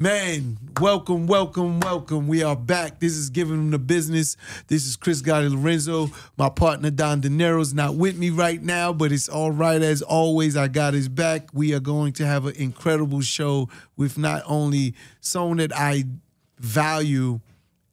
Man, welcome, welcome, welcome. We are back. This is Giving the Business. This is Chris Gotti Lorenzo. My partner, Don De Niro's not with me right now, but it's all right. As always, I got his back. We are going to have an incredible show with not only someone that I value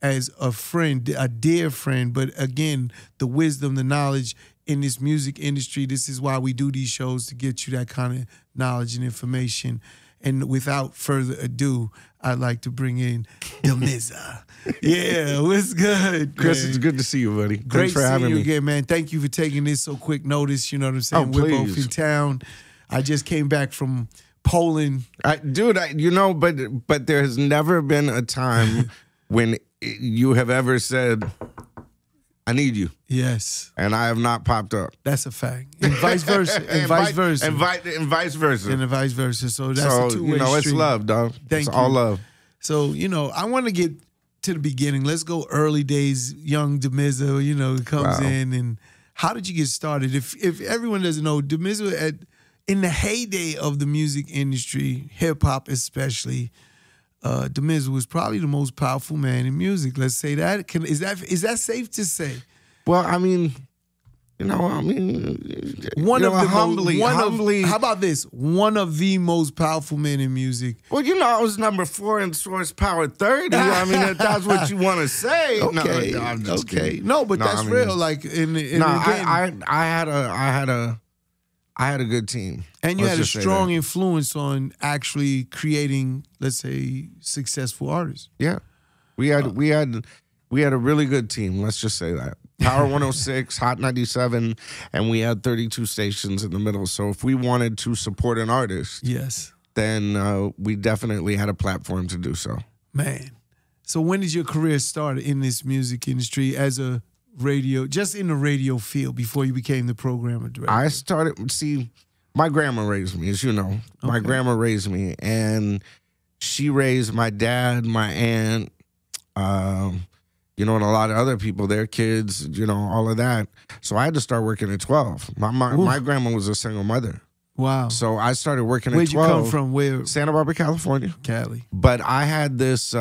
as a friend, a dear friend, but again, the wisdom, the knowledge in this music industry. This is why we do these shows, to get you that kind of knowledge and information. And without further ado, I'd like to bring in Damizza. Yeah, what's good, Chris? man? It's good to see you, buddy. Great Thanks for having seeing you me again, man. Thank you for taking this so quick notice. You know what I'm saying? Oh, We're both please. in town. I just came back from Poland. But there has never been a time when you have ever said, I need you. Yes. And I have not popped up. That's a fact. And vice versa. And vice versa. And vice versa. And vice versa. So that's a two-way it's street. love, dog. Thank it's you. all love. So, I want to get to the beginning. Let's go early days, young Damizza, comes in. And how did you get started? If everyone doesn't know, Damizza, in the heyday of the music industry, hip-hop especially, Damizza was probably the most powerful man in music. Let's say that. Is that safe to say? Well, humbly. How about this? One of the most powerful men in music. Well, I was number 4 in Source Power 30. If that's what you want to say. Okay. No, I'm just kidding. No, but that's real. Like I had a good team. And you had a strong influence on actually creating, let's say, successful artists. Yeah. We had a really good team, let's just say that. Power 106, Hot 97, and we had 32 stations in the middle. So if we wanted to support an artist, yes, then we definitely had a platform to do so. Man. So when did your career start in this music industry as a just in the radio field before you became the programmer director? I started, my grandma raised me, as you know. My grandma raised me, and she raised my dad, my aunt, and a lot of other people, their kids, all of that. So I had to start working at 12. My grandma was a single mother. Wow. So I started working Where'd at 12. Where'd you come from? Where? Santa Barbara, California. Cali. But I had this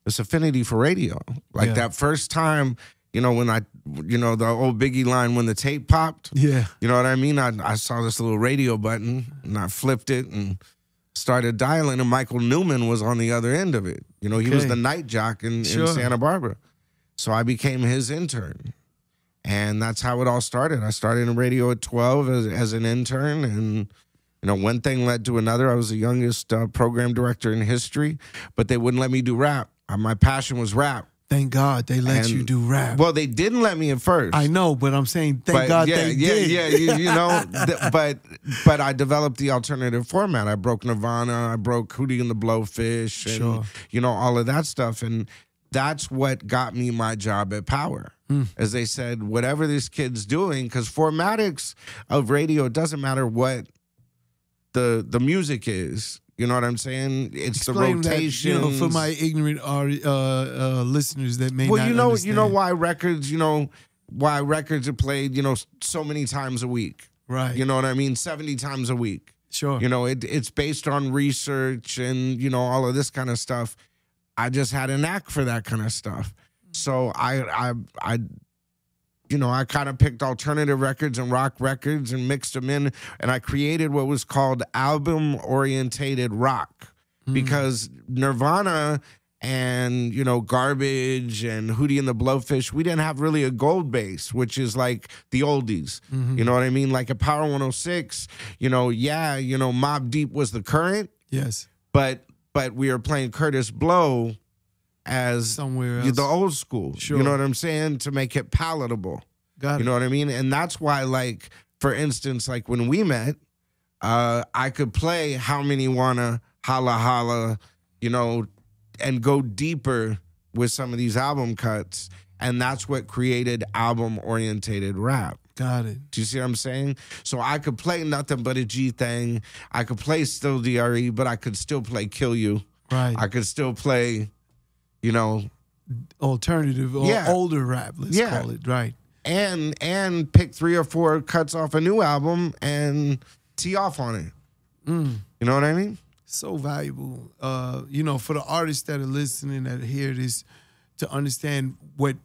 affinity for radio. Like that first time, when the old Biggie line, when the tape popped. Yeah. You know what I mean? I saw this little radio button, and I flipped it and started dialing, and Michael Newman was on the other end of it. He was the night jock in Santa Barbara. So I became his intern. And that's how it all started. I started in radio at 12 as an intern, and one thing led to another. I was the youngest program director in history, but they wouldn't let me do rap. My passion was rap. Thank God they let you do rap. Well, they didn't let me at first. I know, but I'm saying thank God they did. Yeah. But I developed the alternative format. I broke Nirvana. I broke Hootie and the Blowfish, and all of that stuff. And that's what got me my job at Power. As they said, whatever this kid's doing, because formatics of radio, it doesn't matter what the music is. You know what I'm saying? It's Explain the rotation. That, for my ignorant listeners that may not understand. You know why records, why records are played, so many times a week. Right. You know what I mean? 70 times a week. Sure. It's based on research and, all of this kind of stuff. I just had a knack for that kind of stuff. So I kind of picked alternative records and rock records and mixed them in, and I created what was called album-orientated rock, because Nirvana and, Garbage and Hootie and the Blowfish, we didn't have really a gold base, which is like the oldies. You know what I mean? Like a Power 106, Mobb Deep was the current. Yes. But we were playing Curtis Blow as somewhere else. The old school. Sure. You know what I'm saying? To make it palatable. Got it. You know what I mean? And that's why, like, for instance, like when we met, I could play How Many Wanna, Holla Holla, and go deeper with some of these album cuts. And that's what created album-orientated rap. Got it. Do you see what I'm saying? So I could play Nothing But a G Thing. I could play Still DRE, but I could still play Kill You. Right. I could still play, alternative or older rap, let's call it. Right. And pick 3 or 4 cuts off a new album and tee off on it. You know what I mean? So valuable. For the artists that are listening, that hear this, to understand what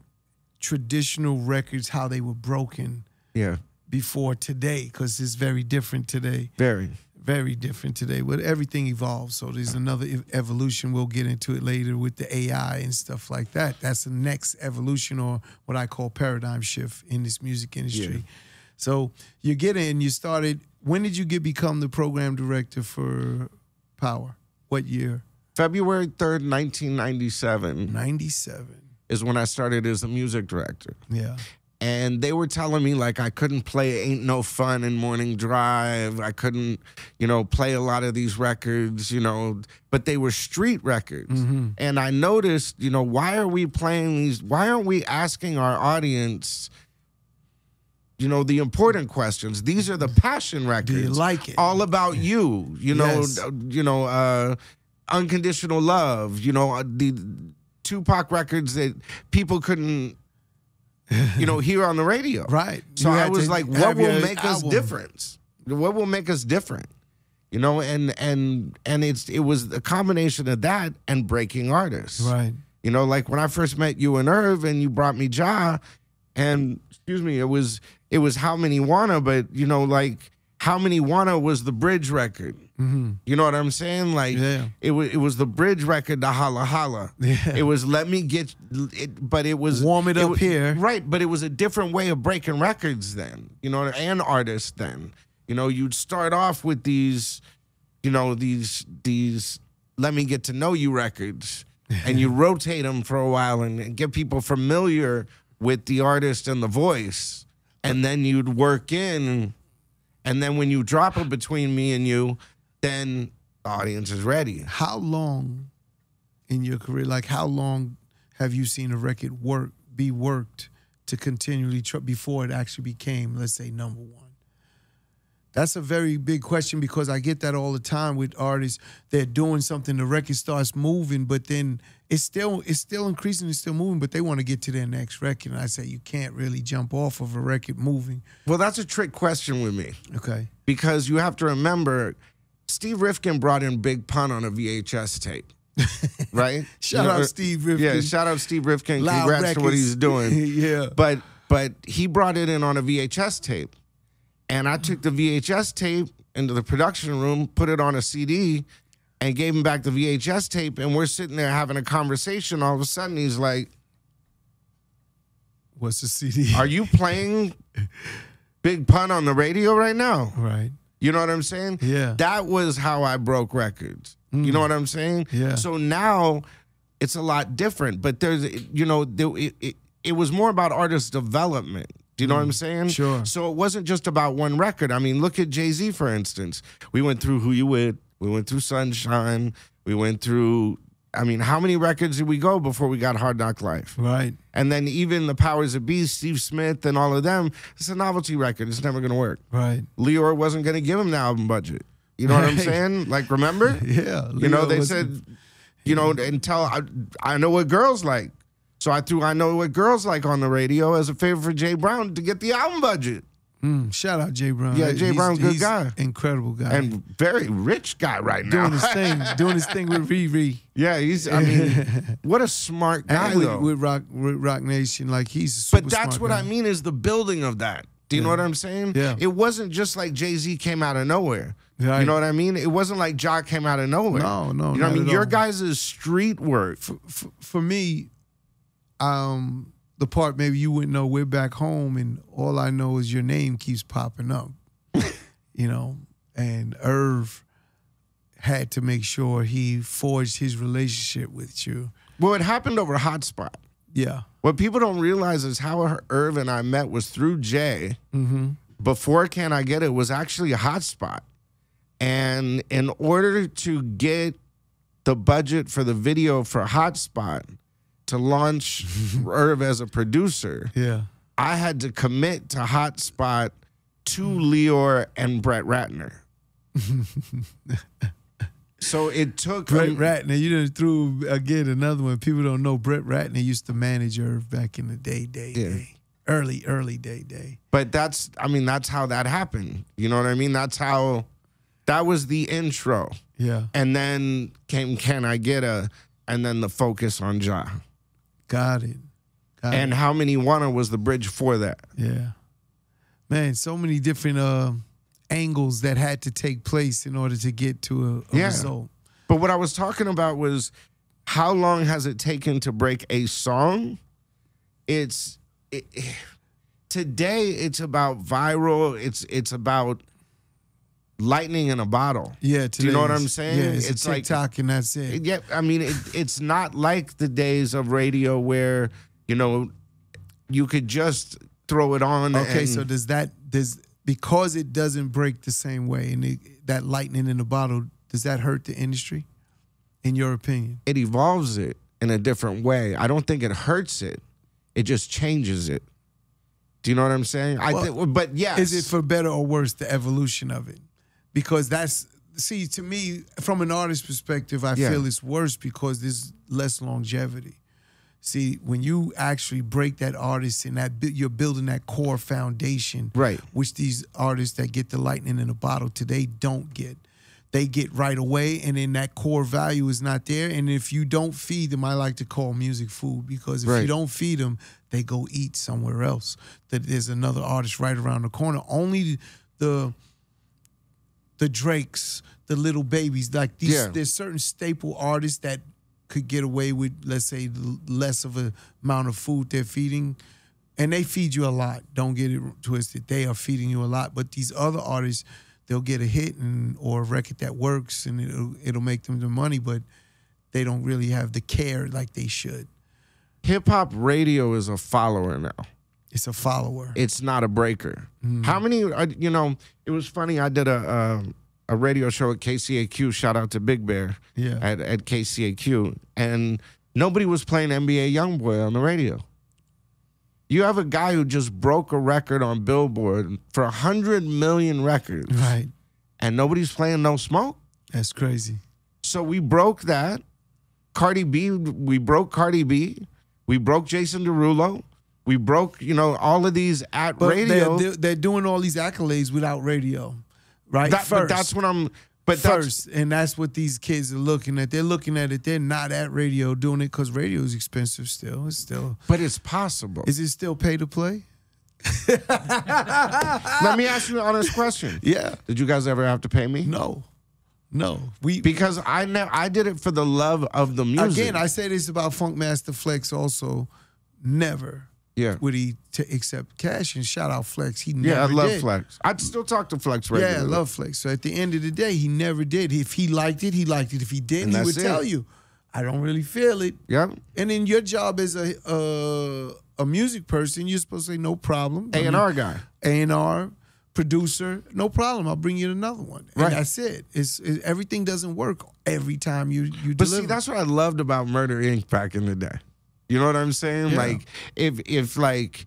traditional records, how they were broken before today, because it's very different today. Very different today. But everything evolves, so there's another evolution. We'll get into it later with the AI and stuff like that. That's the next evolution, or what I call paradigm shift in this music industry. Yeah. So you get in, you started, when did you become the program director for Power? What year? February 3rd, 1997. 97. Is when I started as a music director. Yeah. And they were telling me, like, I couldn't play Ain't No Fun and Morning Drive. I couldn't, play a lot of these records, but they were street records. Mm-hmm. And I noticed, why are we playing these? Why aren't we asking our audience, the important questions? These are the passion records. Do you like it? All about you, Yes. Unconditional Love, the Tupac records that people couldn't, hear on the radio. Right. So I was like, what will make us different? What will make us different? And it was a combination of that and breaking artists. Right. Like when I first met you and Irv and you brought me Ja, and it was How Many Wanna, but like How Many Wanna was the bridge record. Mm-hmm. You know what I'm saying? Like, it was the bridge record to Holla Holla. Yeah. It was Let Me Get It, but it was Warm It Up Here. Right, but it was a different way of breaking records then, and artists then. You'd start off with these Let Me Get to Know You records, and you rotate them for a while and get people familiar with the artist and the voice, and then you'd work in, and then when you drop it between me and you, then the audience is ready. How long in your career, how long have you seen a record be worked to continually before it actually became, let's say, number one? That's a very big question, because I get that all the time with artists. They're doing something, the record starts moving, but then it's still increasing, it's still moving, but they want to get to their next record. And I say, you can't really jump off of a record moving. Well, that's a trick question with me. Okay. Because you have to remember, Steve Rifkin brought in Big Pun on a VHS tape. Right? Shout out Steve Rifkin. Yeah, shout out Steve Rifkin. Loud Congrats records. to what he's doing. Yeah. But he brought it in on a VHS tape. And I took the VHS tape into the production room, put it on a CD, and gave him back the VHS tape. And we're sitting there having a conversation. All of a sudden, he's like, what's the CD? Are you playing Big Pun on the radio right now? Right. You know what I'm saying? Yeah. That was how I broke records. You know what I'm saying? Yeah. So now it's a lot different. But there's, it was more about artist development. Do you know what I'm saying? Sure. So it wasn't just about one record. I mean, look at Jay-Z, for instance. We went through Who You With. We went through Sunshine. We went through, how many records did we go before we got Hard Knock Life? Right. And then even the Powers of Beast, Steve Smith and all of them, it's a novelty record. It's never going to work. Right. Leroy wasn't going to give him the album budget. You know what I'm saying? Like, remember? Yeah. They said, until I know what girls like. So I threw I Know What Girls Like on the radio as a favor for Jay Brown to get the album budget. Shout out Jay Brown. Yeah, Jay Brown's a good guy. Incredible guy. And very rich guy right now. Doing his thing with Riri. Yeah, what a smart guy, and though. With Rock Nation, he's a super But that's smart what guy. I mean is the building of that. Do you know what I'm saying? Yeah. It wasn't just like Jay-Z came out of nowhere. Right. You know what I mean? It wasn't like Ja came out of nowhere. No. You know what I mean? Your guys' street work. For me, the part maybe you wouldn't know, we're back home, and all I know is your name keeps popping up. And Irv had to make sure he forged his relationship with you. Well, it happened over Hotspot. Yeah. What people don't realize is how Irv and I met was through Jay. Mm-hmm. Before Can I Get It was actually a Hotspot. And in order to get the budget for the video for Hotspot to launch Irv as a producer, I had to commit to Hotspot to Leor and Brett Ratner. So it took Brett Ratner. You done threw again another one. People don't know Brett Ratner used to manage Irv back in the day. Early day. But that's how that happened. You know what I mean? That was the intro. Yeah. And then came Can I Get A, and then the focus on Ja. Got it. And How Many Wanna was the bridge for that. Yeah. Man, so many different angles that had to take place in order to get to a result. But what I was talking about was how long has it taken to break a song? Today it's about viral. It's about lightning in a bottle. Yeah, do you know what I'm saying? Yeah, it's TikTok and that's it. Yeah, I mean it's not like the days of radio where you could just throw it on. Okay, so because it doesn't break the same way and that lightning in the bottle, does that hurt the industry? In your opinion? It evolves it in a different way. I don't think it hurts it. It just changes it. Do you know what I'm saying? But yes. Is it for better or worse, the evolution of it? Because to me, from an artist perspective, I feel it's worse because there's less longevity. See, when you actually break that artist and you're building that core foundation, right? Which these artists that get the lightning in a bottle today don't get. They get right away, and then that core value is not there. And if you don't feed them, I like to call music food, because if you don't feed them, they go eat somewhere else. That there's another artist right around the corner. Only the Drakes, the Little Babies, like these. There's certain staple artists that could get away with, let's say, less of a amount of food they're feeding. And they feed you a lot. Don't get it twisted. They are feeding you a lot. But these other artists, they'll get a hit or a record that works, and it'll make them the money, but they don't really have the care like they should. Hip-hop radio is a follower now. It's a follower. It's not a breaker. How many, it was funny, I did a radio show at KCAQ, shout out to Big Bear at KCAQ, and nobody was playing NBA Youngboy on the radio. You have a guy who just broke a record on Billboard for 100 million records. Right. And nobody's playing No Smoke. That's crazy. So we broke that. Cardi B, we broke Cardi B. We broke Jason Derulo. We broke, all of these radio. They're doing all these accolades without radio, right? But that's what I'm... and that's what these kids are looking at. They're looking at it. They're not at radio doing it because radio is expensive still. It's still... But it's possible. Is it still pay to play? Let me ask you an honest question. Yeah. Did you guys ever have to pay me? No. Because I did it for the love of the music. Again, I say this about Funkmaster Flex also. Never would he accept cash, and shout out Flex. He never did. I love Flex. I'd still talk to Flex regularly. Yeah, I love Flex. So at the end of the day, he never did. If he liked it, he liked it. If he didn't, he would tell you, I don't really feel it. Yeah. And then your job as a music person, you're supposed to say, no problem. A&R guy. A&R, producer, no problem. I'll bring you another one. And that's it. Everything doesn't work every time you deliver. But see, that's what I loved about Murder Inc. back in the day. You know what I'm saying? Yeah. Like, if like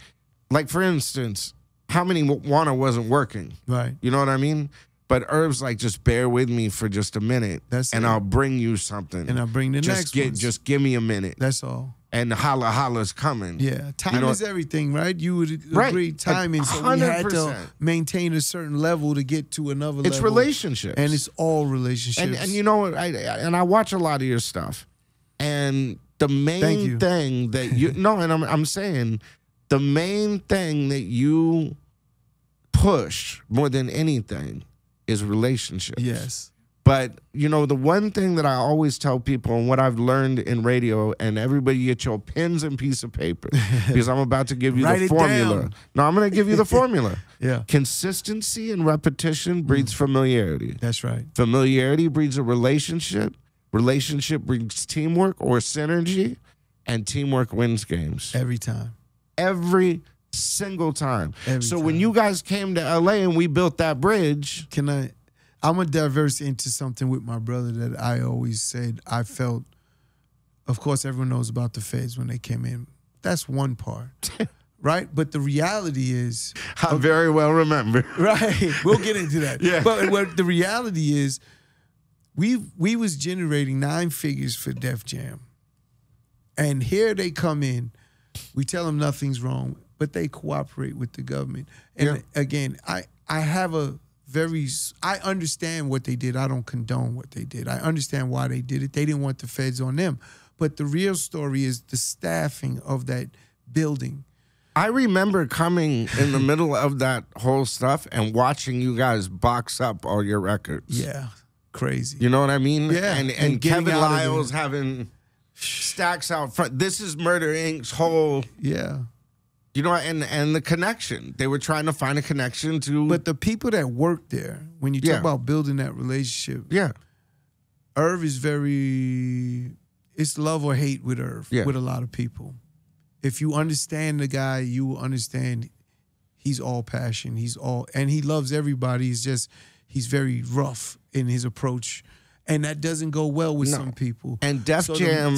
for instance, How Many Wanna wasn't working. Right. You know what I mean? But Herb's like, just bear with me for just a minute. I'll bring you something. And I'll bring the next one. Just give me a minute. That's all. And holla holla's coming. Yeah. Time is everything, right? You would agree timing. So we had to maintain a certain level to get to another level. It's relationships. And it's all relationships. And you know what? I watch a lot of your stuff. And the main thing that I'm saying, the main thing that you push more than anything is relationships. Yes. But, the one thing that I always tell people, and what I've learned in radio, and everybody get your pens and piece of paper, because I'm about to give you the formula. No, I'm going to give you the formula. Yeah. Consistency and repetition breeds familiarity. That's right. Familiarity breeds a relationship. Relationship brings teamwork or synergy, and teamwork wins games. Every time. Every single time. When you guys came to LA and we built that bridge. I'm going to diverse into something with my brother that I always said I felt. Of course, everyone knows about the feds when they came in. That's one part. Right? But the reality is... I very well remember. Right. We'll get into that. Yeah. But what the reality is, we was generating 9 figures for Def Jam. And here they come in. We tell them nothing's wrong, but they cooperate with the government. And again, I have a I understand what they did. I don't condone what they did. I understand why they did it. They didn't want the feds on them. But the real story is the staffing of that building. I remember coming in the middle of that whole stuff and watching you guys box up all your records. Yeah, crazy. You know what I mean? Yeah. And Kevin Lyles having stacks out front. This is Murder Inc.'s whole... Yeah. You know, and the connection. They were trying to find a connection to... But the people that work there, when you talk about building that relationship, Irv is very... It's love or hate with Irv, with a lot of people. If you understand the guy, you will understand he's all passion. And he loves everybody. It's just, he's very rough in his approach. And that doesn't go well with some people. And Def Jam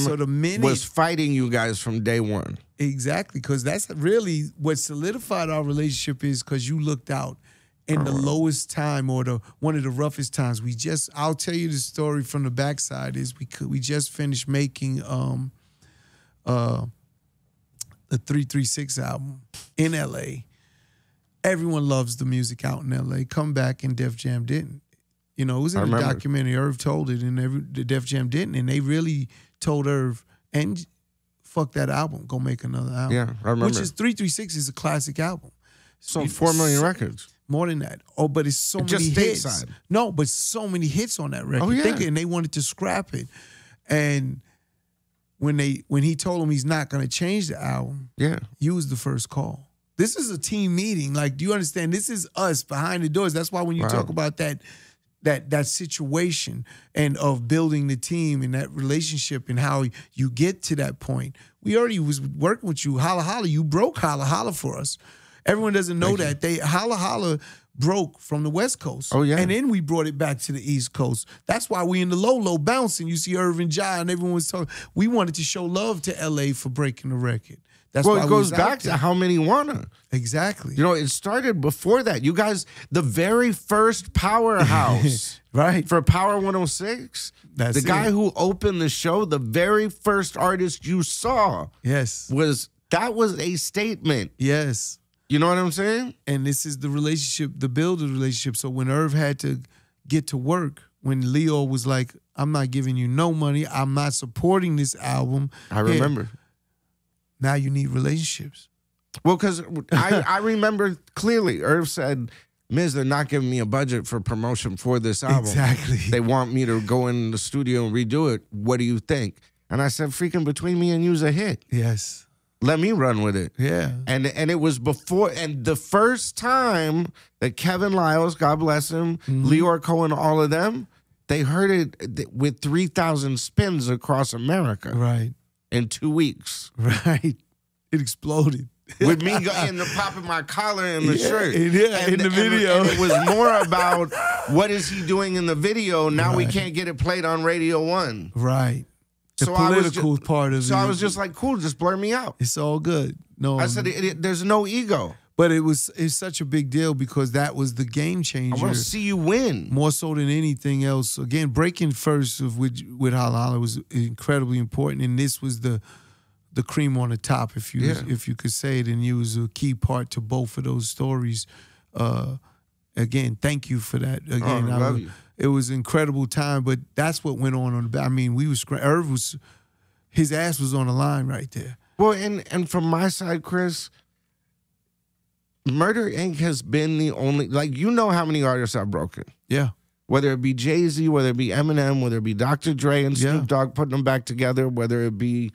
was fighting you guys from day one. Exactly, because that's really what solidified our relationship is because you looked out in the lowest time or one of the roughest times. I'll tell you the story from the backside is we just finished making the 336 album in LA. Everyone loves the music out in LA. Come back and Def Jam didn't. You know, it was in the documentary. Irv told it, and the Def Jam didn't. And they really told Irv, and fuck that album, go make another album. Yeah, I remember. Which is 336 is a classic album. So 4 million records. More than that. Oh, but it's so many hits. Stateside. No, but so many hits on that record. Oh, yeah. And they wanted to scrap it. And when he told them he's not going to change the album, you was the first call. This is a team meeting. Like, do you understand? This is us behind the doors. That's why when you talk about that situation and of building the team and that relationship and how you get to that point. We already was working with you. Holla Holla, you broke Holla Holla for us. Everyone doesn't know that. Holla Holla broke from the West Coast. Oh, yeah. And then we brought it back to the East Coast. That's why we in the low bouncing. You see Irvin Jai and everyone was talking. We wanted to show love to LA for breaking the record. That's why it goes back to how many wanna. Exactly. You know, it started before that. You guys, the very first powerhouse for Power 106, the guy who opened the show, the very first artist you saw was a statement. Yes. You know what I'm saying? And this is the relationship, the build of the relationship. So when Irv had to get to work, when Leo was like, I'm not giving you no money, I'm not supporting this album. I remember. Now you need relationships. Well, because I remember clearly, Irv said, Miz, they're not giving me a budget for promotion for this album. Exactly. They want me to go in the studio and redo it. What do you think? And I said, freaking Between Me and You's a hit. Yes. Let me run with it. Yeah. And it was before, and the first time that Kevin Lyles, God bless him, Leroy Cohen, all of them, they heard it with 3,000 spins across America. Right. In 2 weeks. Right. It exploded. With me in the popping my collar in the shirt. Yeah, in the video. And it was more about what is he doing in the video. Now we can't get it played on Radio 1. Right. The political part of it. So I was just like, cool, just blur me out. It's all good. No, I said, there's no ego. But it's such a big deal because that was the game changer. I want to see you win. More so than anything else. Again, breaking first with Holla Holla was incredibly important. And this was the cream on the top, if you could say it. And you was a key part to both of those stories. Again, thank you for that. Again, I love you. It was an incredible time, but that's what went on the back. I mean, Irv was, his ass was on the line right there. Well, and from my side, Chris, Murder Inc. has been the only, like, you know how many artists I've broken. Yeah. Whether it be Jay-Z, whether it be Eminem, whether it be Dr. Dre and Snoop Dogg putting them back together, whether it be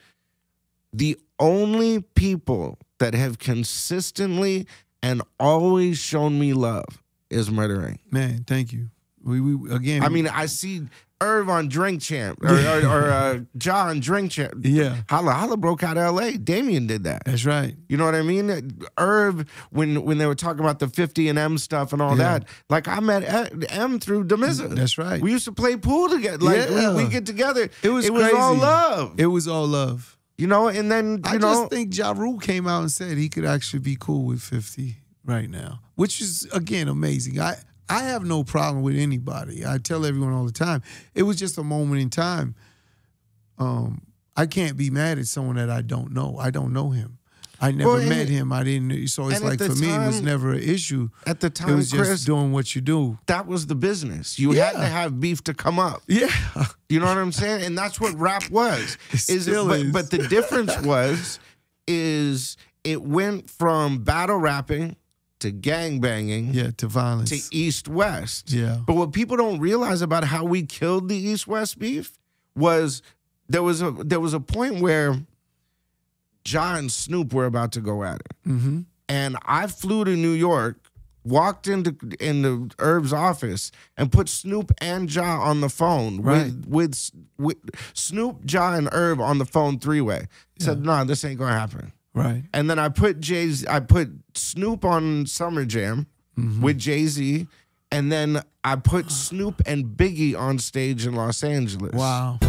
the only people that have consistently and always shown me love is Murder Inc. Man, thank you. We again. I mean, I see Irv on Drink Champ or Ja on Drink Champ. Yeah. Holla Holla broke out of L.A. Damien did that. That's right. You know what I mean? Irv, when they were talking about the 50 and M stuff and all that, like I met M through Damizza. That's right. We used to play pool together. Like we get together. It was crazy. all love. It was all love. You know, and then I just think Ja Rule came out and said he could actually be cool with 50 right now, which is again amazing. I have no problem with anybody. I tell everyone all the time. It was just a moment in time. I can't be mad at someone that I don't know. I don't know him. I never met him. I didn't. So it's like for me, it was never an issue. At the time, it was just Chris, doing what you do. That was the business. You had to have beef to come up. Yeah. You know what I'm saying? And that's what rap was. But the difference is it went from battle rapping to gang banging, to violence, to East-West. Yeah. But what people don't realize about how we killed the East-West beef was there was a point where Ja and Snoop were about to go at it, and I flew to New York, walked into Herb's office, and put Snoop and Ja on the phone with Snoop, Ja, and Herb on the phone three-way. Said, "No, this ain't gonna happen." Right. And then I put Snoop on Summer Jam with Jay-Z, and then I put Snoop and Biggie on stage in Los Angeles. Wow.